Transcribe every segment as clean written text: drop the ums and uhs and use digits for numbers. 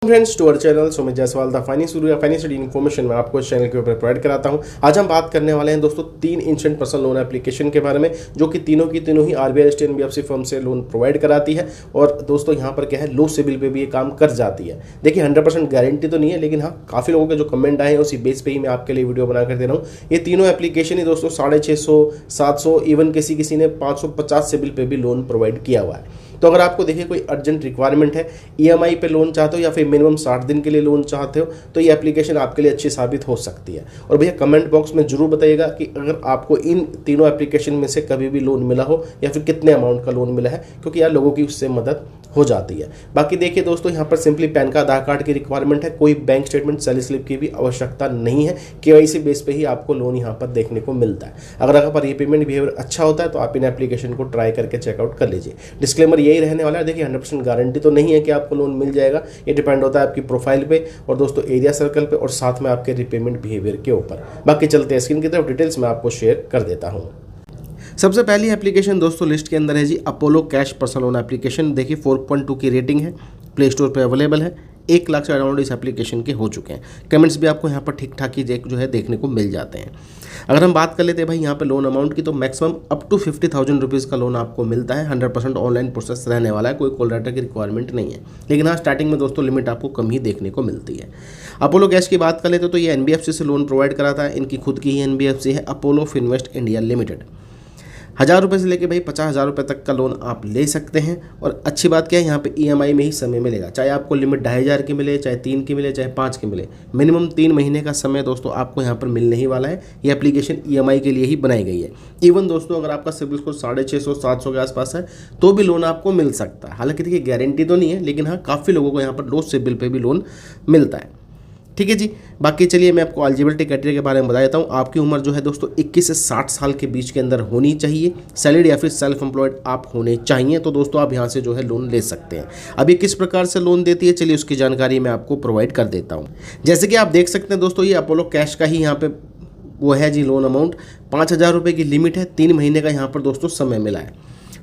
Friends to our channel Sumit Jaiswal the financial information में आपको इस चैनल के ऊपर प्रोवाइड कराता हूं। आज हम बात करने वाले हैं दोस्तों 3 इंस्टेंट पर्सनल लोन एप्लीकेशन के बारे में, जो कि तीनों की तीनों ही आरबीआई स्टेट एनबीएफसी फर्म से लोन प्रोवाइड कराती है। और दोस्तों यहाँ पर क्या है, लो सिबिल पे भी ये काम कर जाती है। देखिए 100% गारंटी तो नहीं है, लेकिन हाँ काफ़ी लोगों के जो कमेंट आए हैं उसी बेस पे ही मैं आपके लिए वीडियो बनाकर दे रहा हूँ। ये तीनों एप्लीकेशन ही दोस्तों 650, 700, इवन किसी ने 550 सिबिल पे भी लोन प्रोवाइड किया हुआ है। तो अगर आपको देखिए कोई अर्जेंट रिक्वायरमेंट है, ईएमआई पे लोन चाहते हो या फिर मिनिमम 60 दिन के लिए लोन चाहते हो, तो ये एप्लीकेशन आपके लिए अच्छी साबित हो सकती है। और भैया कमेंट बॉक्स में जरूर बताइएगा कि अगर आपको इन तीनों एप्लीकेशन में से कभी भी लोन मिला हो या फिर कितने अमाउंट का लोन मिला है, क्योंकि यार लोगों की उससे मदद हो जाती है। बाकी देखिए दोस्तों, यहाँ पर सिंपली पैन का आधार कार्ड की रिक्वायरमेंट है, कोई बैंक स्टेटमेंट सैलरी स्लिप की भी आवश्यकता नहीं है। केवाईसी बेस पे ही आपको लोन यहाँ पर देखने को मिलता है। अगर आपका रीपेमेंट बिहेवियर अच्छा होता है तो आप इन एप्लीकेशन को ट्राई करके चेकआउट कर लीजिए। डिस्क्लेमर यही रहने वाला है, देखिए 100% गारंटी तो नहीं है कि आपको लोन मिल जाएगा। ये डिपेंड होता है आपकी प्रोफाइल पे और दोस्तों एरिया सर्कल पे और साथ में आपके रीपेमेंट बिहेवियर के ऊपर। बाकी चलते हैं स्क्रीन की तरफ, डिटेल्स मैं आपको शेयर कर देता हूँ। सबसे पहली एप्लीकेशन दोस्तों लिस्ट के अंदर है जी Apollo cash personal loan application. देखिए 4.2 की रेटिंग है, प्ले स्टोर पे अवेलेबल है। 1 लाख से डाउनलोड इस एप्लीकेशन के हो चुके हैं। कमेंट्स भी आपको यहाँ पर ठीक ठाक ही जो है देखने को मिल जाते हैं। अगर हम बात कर लेते हैं भाई यहाँ पे लोन अमाउंट की, तो मैक्सिमम अप टू 50,000 रुपीज़ का लोन आपको मिलता है। 100% ऑनलाइन प्रोसेस रहने वाला है, कोई कॉल लेटर की रिक्वायरमेंट नहीं है। लेकिन हाँ स्टार्टिंग में दोस्तों लिमिट आपको कम ही देखने को मिलती है। अपोलो कैश की बात कर लेते तो ये एनबीएफसी से लोन प्रोवाइड कराता है। इनकी खुद की ही एनबीएफसी है, अपोलो फिनवेस्ट इंडिया लिमिटेड। 1,000 रुपये से लेके भाई 50,000 रुपये तक का लोन आप ले सकते हैं। और अच्छी बात क्या है, यहाँ पे ईएमआई में ही समय मिलेगा। चाहे आपको लिमिट 2,500 की मिले, चाहे 3 की मिले, चाहे 5 की मिले, मिनिमम 3 महीने का समय दोस्तों आपको यहाँ पर मिलने ही वाला है। ये एप्लीकेशन ईएमआई के लिए ही बनाई गई है। इवन दोस्तों अगर आपका सिबिल स्कोर 650, 700 के आसपास है तो भी लोन आपको मिल सकता है। हालांकि देखिए गारंटी तो नहीं है, लेकिन हाँ काफ़ी लोगों को यहाँ पर लो सिबिल पे भी लोन मिलता है। ठीक है जी। बाकी चलिए मैं आपको एलिजिबिलिटी क्राइटेरिया के बारे में बता देता हूँ। आपकी उम्र जो है दोस्तों 21 से 60 साल के बीच के अंदर होनी चाहिए। सैलरीड या फिर सेल्फ एम्प्लॉयड आप होने चाहिए, तो दोस्तों आप यहाँ से जो है लोन ले सकते हैं। अभी किस प्रकार से लोन देती है, चलिए उसकी जानकारी मैं आपको प्रोवाइड कर देता हूँ। जैसे कि आप देख सकते हैं दोस्तों, ये अपोलो कैश का ही यहाँ पे वो है जी लोन अमाउंट। 5,000 रुपये की लिमिट है, 3 महीने का यहाँ पर दोस्तों समय मिला है।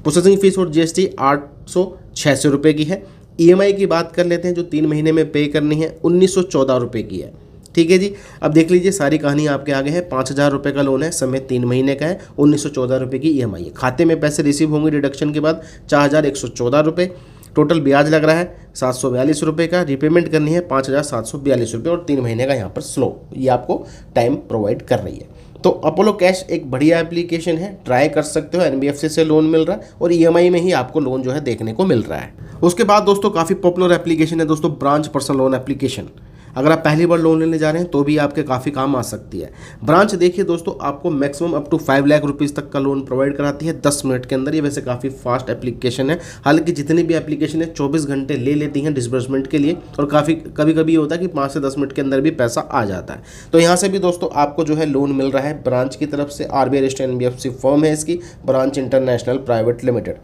प्रोसेसिंग फीस और जीएसटी 800-600 रुपये की है। ईएमआई की बात कर लेते हैं, जो 3 महीने में पे करनी है 1,914 रुपये की है। ठीक है जी। अब देख लीजिए सारी कहानी आपके आगे है। 5,000 रुपये का लोन है, समय 3 महीने का है, 1,914 रुपये की ईएमआई है। खाते में पैसे रिसीव होंगे डिडक्शन के बाद 4,114 रुपये। टोटल ब्याज लग रहा है 742 रुपये का। रिपेमेंट करनी है 5,742 रुपये और 3 महीने का यहाँ पर स्लो ये आपको टाइम प्रोवाइड कर रही है। तो अपोलो कैश एक बढ़िया एप्लीकेशन है, ट्राई कर सकते हो। एनबीएफसी से लोन मिल रहा है और ईएमआई में ही आपको लोन जो है देखने को मिल रहा है। उसके बाद दोस्तों काफ़ी पॉपुलर एप्लीकेशन है दोस्तों ब्रांच पर्सनल लोन एप्लीकेशन। अगर आप पहली बार लोन लेने जा रहे हैं तो भी आपके काफ़ी काम आ सकती है। ब्रांच देखिए दोस्तों आपको maximum up to 5 lakh rupees तक का लोन प्रोवाइड कराती है 10 मिनट के अंदर। ये वैसे काफ़ी फास्ट एप्लीकेशन है। हालांकि जितनी भी एप्लीकेशन है 24 घंटे ले लेती हैं डिसबर्समेंट के लिए, और कभी कभी होता है कि 5 से 10 मिनट के अंदर भी पैसा आ जाता है। तो यहाँ से भी दोस्तों आपको जो है लोन मिल रहा है ब्रांच की तरफ से। आरबीआई रजिस्टर्ड एनबीएफसी फर्म है इसकी, ब्रांच इंटरनेशनल प्राइवेट लिमिटेड।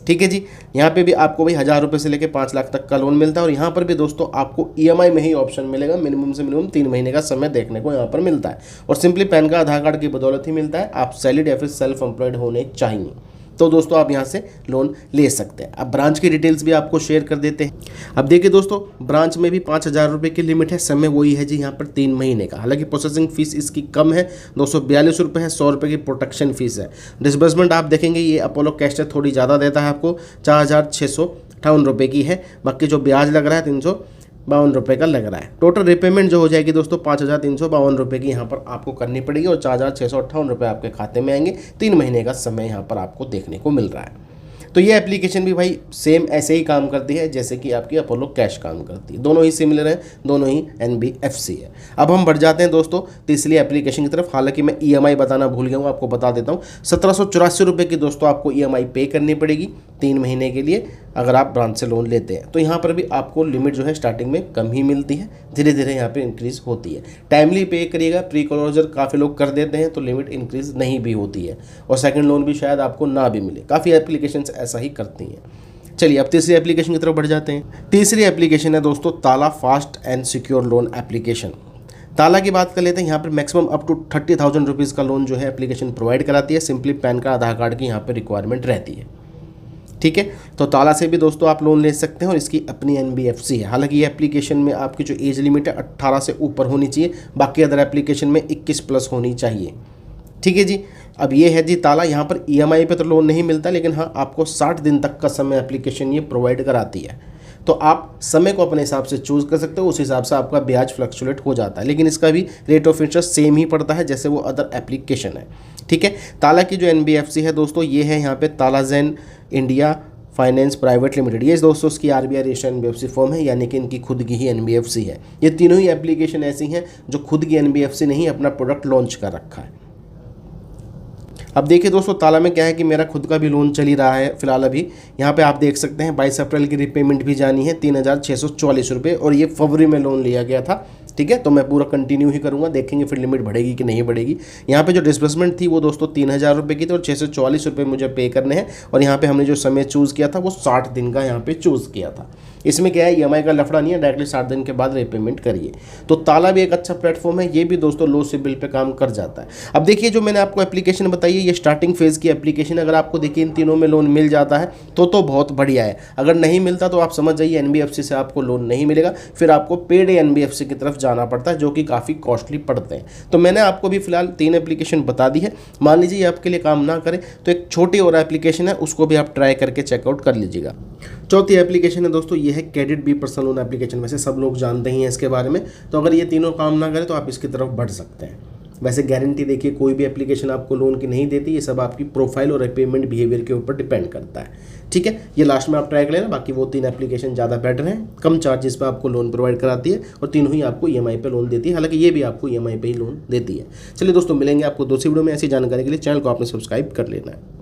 ठीक है जी। यहाँ पे भी आपको भाई 1,000 रुपये से लेकर 5 लाख तक का लोन मिलता है। और यहाँ पर भी दोस्तों आपको ईएमआई में ही ऑप्शन मिलेगा। मिनिमम से मिनिमम 3 महीने का समय देखने को यहाँ पर मिलता है। और सिंपली पैन का आधार कार्ड की बदौलत ही मिलता है। आप सैलरीड या फिर सेल्फ एम्प्लॉयड होने चाहिए, तो दोस्तों आप यहाँ से लोन ले सकते हैं। अब ब्रांच की डिटेल्स भी आपको शेयर कर देते हैं। अब देखिए दोस्तों ब्रांच में भी 5,000 रुपये की लिमिट है, समय वही है जी यहाँ पर 3 महीने का। हालांकि प्रोसेसिंग फीस इसकी कम है, 242 रुपये है। 100 रुपये की प्रोटेक्शन फीस है। डिसबर्समेंट आप देखेंगे ये अपोलो कैश से थोड़ी ज़्यादा देता है आपको, 4,658 रुपये की है। बाकी जो ब्याज लग रहा है 352 रुपये का लग रहा है। टोटल रिपेमेंट जो हो जाएगी दोस्तों 5,352 रुपये की यहाँ पर आपको करनी पड़ेगी और 4,658 रुपये आपके खाते में आएंगे। 3 महीने का समय यहाँ पर आपको देखने को मिल रहा है। तो ये एप्लीकेशन भी भाई सेम ऐसे ही काम करती है जैसे कि आपकी अपोलो कैश काम करती है। दोनों ही सिमिलर हैं, दोनों ही एनबीएफसी है। अब हम बढ़ जाते हैं दोस्तों तीसरी एप्लीकेशन की तरफ। हालांकि मैं ईएमआई बताना भूल गया हूँ, आपको बता देता हूँ। 1,784 रुपये की दोस्तों आपको ईएमआई पे करनी पड़ेगी 3 महीने के लिए अगर आप ब्रांच से लोन लेते हैं। तो यहाँ पर भी आपको लिमिट जो है स्टार्टिंग में कम ही मिलती है, धीरे धीरे यहाँ पे इंक्रीज़ होती है। टाइमली पे करिएगा, प्री क्लोजर काफ़ी लोग कर देते हैं तो लिमिट इंक्रीज़ नहीं भी होती है। और सेकंड लोन भी शायद आपको ना भी मिले, काफ़ी एप्लीकेशंस ऐसा ही करती हैं। चलिए अब तीसरी एप्लीकेशन की तरफ बढ़ जाते हैं। तीसरी एप्लीकेशन है दोस्तों ताला fast and secure loan application. ताला की बात कर लेते हैं। यहाँ पर मैक्सिमम अप टू 30,000 रुपीज़ का लोन जो है एप्लीकेशन प्रोवाइड कराती है। सिंपली पैन कार्ड आधार कार्ड की यहाँ पर रिक्वायरमेंट रहती है। ठीक है। तो ताला से भी दोस्तों आप लोन ले सकते हैं और इसकी अपनी NBFC है। हालांकि ये एप्लीकेशन में आपकी जो एज लिमिट है 18 से ऊपर होनी चाहिए, बाकी अदर एप्लीकेशन में 21 प्लस होनी चाहिए। ठीक है जी। अब ये है जी ताला, यहाँ पर EMI पे तो लोन नहीं मिलता, लेकिन हाँ आपको 60 दिन तक का समय एप्लीकेशन ये प्रोवाइड कराती है। तो आप समय को अपने हिसाब से चूज़ कर सकते हो, उस हिसाब से आपका ब्याज फ्लक्चुएट हो जाता है, लेकिन इसका भी रेट ऑफ इंटरेस्ट सेम ही पड़ता है जैसे वो अदर एप्लीकेशन है। ठीक है। ताला की जो NBFC है दोस्तों ये है यहाँ पे तालाज़ेन इंडिया फाइनेंस प्राइवेट लिमिटेड। ये दोस्तों उसकी RBI रजिस्टर्ड NBFC फॉर्म है, यानी कि इनकी खुद की ही NBFC है। ये तीनों ही एप्लीकेशन ऐसी हैं जो खुद की NBFC नहीं अपना प्रोडक्ट लॉन्च कर रखा है। अब देखिए दोस्तों ताला में क्या है कि मेरा खुद का भी लोन चल ही रहा है फिलहाल। अभी यहाँ पे आप देख सकते हैं 22 अप्रैल की रिपेमेंट भी जानी है 3644 रुपये, और ये फरवरी में लोन लिया गया था। ठीक है। तो मैं पूरा कंटिन्यू ही करूँगा, देखेंगे फिर लिमिट बढ़ेगी कि नहीं बढ़ेगी। यहाँ पे जो डिस्बर्समेंट थी वो दोस्तों 3000 रुपये की थी और 644 रुपये मुझे पे करने हैं। और यहाँ पे हमने जो समय चूज़ किया था वो 60 दिन का यहाँ पे चूज़ किया था। इसमें क्या है EMI का लफड़ा नहीं है, डायरेक्टली 60 दिन के बाद रीपेमेंट करिए। तो ताला भी एक अच्छा प्लेटफॉर्म है, ये भी दोस्तों लो सिबिल पे काम कर जाता है। अब देखिए जो मैंने आपको एप्लीकेशन बताई है ये स्टार्टिंग फेज़ की एप्लीकेशन, अगर आपको देखिए इन तीनों में लोन मिल जाता है तो बहुत बढ़िया है। अगर नहीं मिलता तो आप समझ जाइए NBFC से आपको लोन नहीं मिलेगा, फिर आपको पेड NBFC की तरफ जाना पड़ता है जो कि काफ़ी कॉस्टली पड़ते हैं। तो मैंने आपको भी फिलहाल 3 एप्लीकेशन बता दी है। मान लीजिए आपके लिए काम ना करे तो एक छोटी और एप्लीकेशन है, उसको भी आप ट्राई करके चेकआउट कर लीजिएगा। चौथी एप्लीकेशन है दोस्तों ये है KreditBee personal loan application. वैसे सब लोग जानते ही हैं इसके बारे में, तो अगर ये तीनों काम ना करें तो आप इसकी तरफ बढ़ सकते हैं। वैसे गारंटी देखिए कोई भी एप्लीकेशन आपको लोन की नहीं देती, ये सब आपकी प्रोफाइल और पेमेंट बिहेवियर के ऊपर डिपेंड करता है। ठीक है। ये लास्ट में आप ट्राई कर लेना, बाकी वो 3 एप्लीकेशन ज़्यादा बेटर हैं, कम चार्जेस पे आपको लोन प्रोवाइड कराती है और तीनों ही आपको EMI पे लोन देती है। हालांकि ये भी आपको EMI पे ही लोन देती है। चलिए दोस्तों मिलेंगे आपको दूसरी वीडियो में। ऐसी जानकारी के लिए चैनल को आपने सब्सक्राइब कर लेना है।